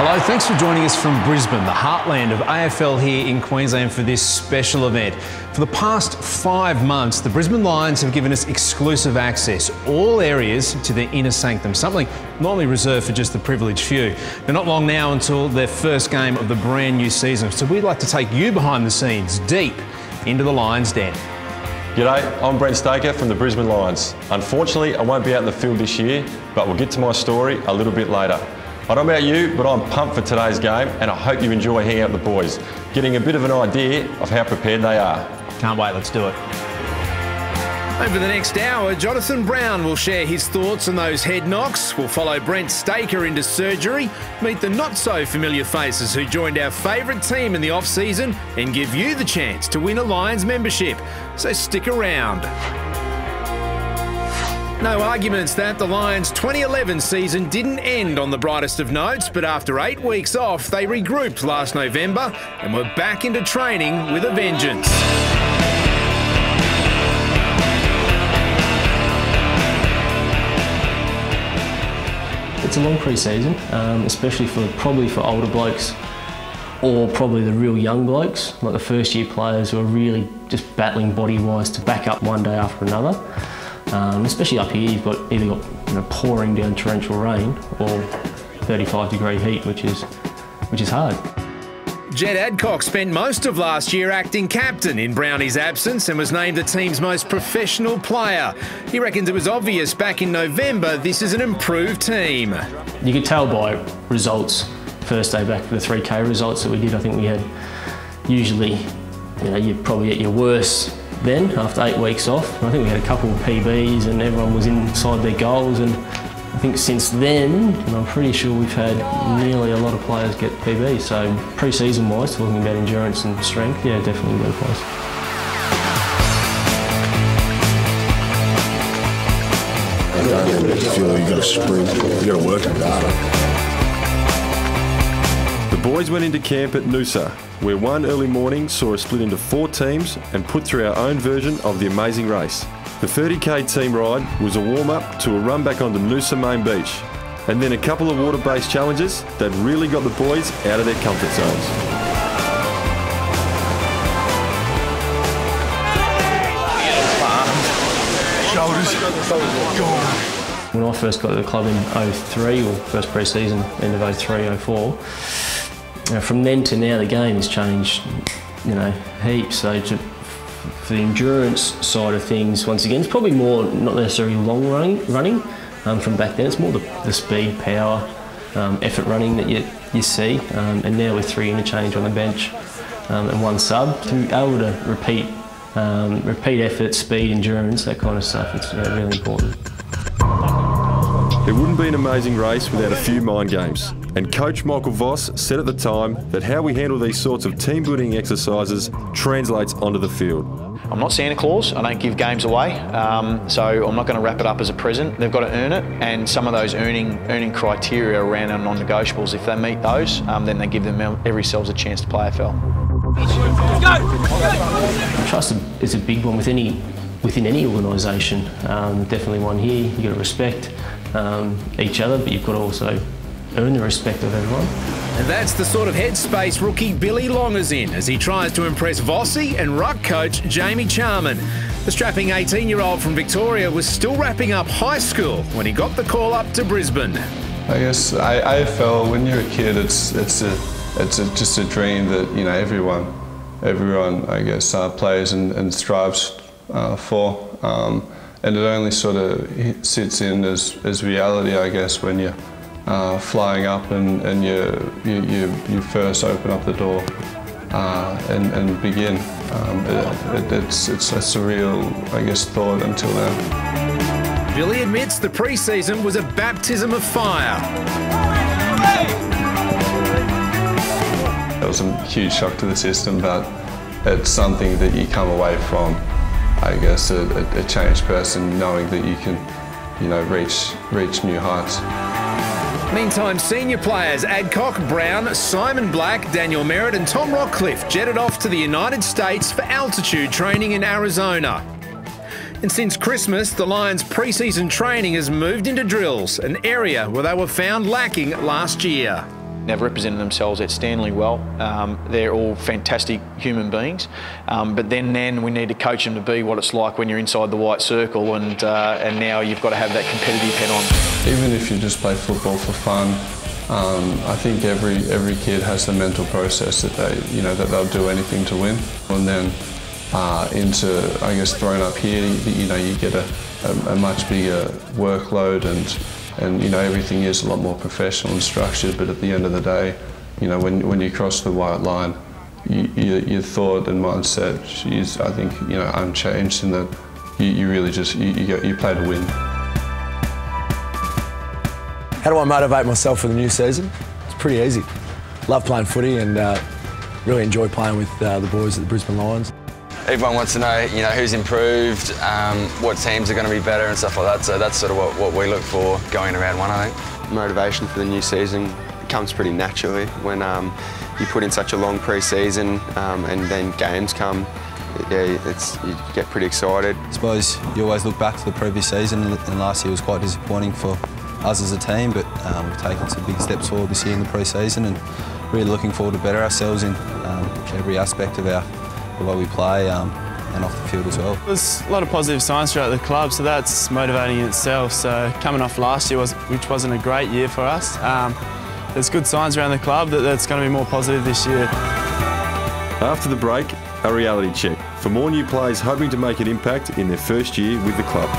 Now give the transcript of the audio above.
Hello, thanks for joining us from Brisbane, the heartland of AFL here in Queensland for this special event. For the past 5 months, the Brisbane Lions have given us exclusive access, all areas to their inner sanctum, something normally reserved for just the privileged few. They're not long now until their first game of the brand new season, so we'd like to take you behind the scenes, deep into the Lions' den. G'day, I'm Brent Staker from the Brisbane Lions. Unfortunately, I won't be out in the field this year, but we'll get to my story a little bit later. I don't know about you, but I'm pumped for today's game and I hope you enjoy hanging out with the boys, getting a bit of an idea of how prepared they are. Can't wait, let's do it. Over the next hour, Jonathan Brown will share his thoughts on those head knocks. We'll follow Brent Staker into surgery, meet the not-so-familiar faces who joined our favourite team in the off-season and give you the chance to win a Lions membership. So stick around. No arguments that the Lions' 2011 season didn't end on the brightest of notes, but after 8 weeks off, they regrouped last November and were back into training with a vengeance. It's a long pre-season, especially probably for older blokes or probably the real young blokes, like the first year players who are really just battling body-wise to back up one day after another. Especially up here, you've either got pouring down torrential rain or 35-degree heat, which is hard. Jed Adcock spent most of last year acting captain in Brownie's absence and was named the team's most professional player. He reckons it was obvious back in November this is an improved team. You could tell by results, first day back for the 3K results that we did. I think we had usually, you're probably at your worst then after 8 weeks off. I think we had a couple of PBs and everyone was inside their goals, and I think since then, and I'm pretty sure we've had nearly a lot of players get PBs. So pre-season wise, talking about endurance and strength, yeah, definitely a better place. I feel like you got to sprint, you got to work it harder. The boys went into camp at Noosa, where one early morning saw us split into 4 teams and put through our own version of the amazing race. The 30k team ride was a warm-up to a run back onto Noosa Main Beach, and then a couple of water-based challenges that really got the boys out of their comfort zones. When I first got to the club in 03, or first pre-season, end of 03, 04, from then to now the game has changed, heaps. So for the endurance side of things, once again, it's probably more not necessarily long running from back then. It's more the speed, power, effort running that you see. And now with 3 interchange on the bench and 1 sub, to be able to repeat effort, speed, endurance, that kind of stuff, it's really important. It wouldn't be an amazing race without a few mind games. And Coach Michael VOSS said at the time that how we handle these sorts of team-building exercises translates onto the field. I'm not Santa Claus, I don't give games away, so I'm not going to wrap it up as a present. They've got to earn it, and some of those earning criteria around our non-negotiables, if they meet those, then they give them every selves a chance to play AFL. Trust is a big one within any organisation. Definitely one here. You've got to respect each other, but you've got to also earn the respect of everyone. And that's the sort of headspace rookie Billy Long is in as he tries to impress Vossi and ruck coach Jamie Charman. The strapping 18-year-old from Victoria was still wrapping up high school when he got the call up to Brisbane. I guess AFL, when you're a kid, it's just a dream that everyone I guess plays and strives for. And it only sort of sits in as reality, I guess, when you're flying up and you first open up the door and begin. It's a surreal, I guess, thought until then. Billy admits the pre-season was a baptism of fire. It was a huge shock to the system, but it's something that you come away from, I guess, a changed person, knowing that you can, reach new heights. Meantime, senior players Adcock, Brown, Simon Black, Daniel Merritt and Tom Rockcliffe jetted off to the United States for altitude training in Arizona. And since Christmas, the Lions' pre-season training has moved into drills, an area where they were found lacking last year. They've represented themselves outstandingly well. They're all fantastic human beings, but then we need to coach them to be what it's like when you're inside the white circle, and now you've got to have that competitive head on. Even if you just play football for fun, I think every kid has the mental process that that they'll do anything to win, and then into, I guess, thrown up here, you get a much bigger workload, and everything is a lot more professional and structured. But at the end of the day, when you cross the white line, your thought and mindset is, I think, unchanged, in that you really just you play to win. How do I motivate myself for the new season? It's pretty easy. Love playing footy and really enjoy playing with the boys at the Brisbane Lions. Everyone wants to know, who's improved, what teams are going to be better and stuff like that. So that's sort of what we look for going around one, I think. Motivation for the new season comes pretty naturally when you put in such a long pre-season and then games come. Yeah, you get pretty excited. I suppose you always look back to the previous season, and last year was quite disappointing for us as a team, but we've taken some big steps forward this year in the pre-season, and really looking forward to better ourselves in every aspect of the way we play and off the field as well. There's a lot of positive signs throughout the club, so that's motivating in itself. So coming off last year, which wasn't a great year for us, there's good signs around the club that's going to be more positive this year. After the break, a reality check for more new players hoping to make an impact in their first year with the club.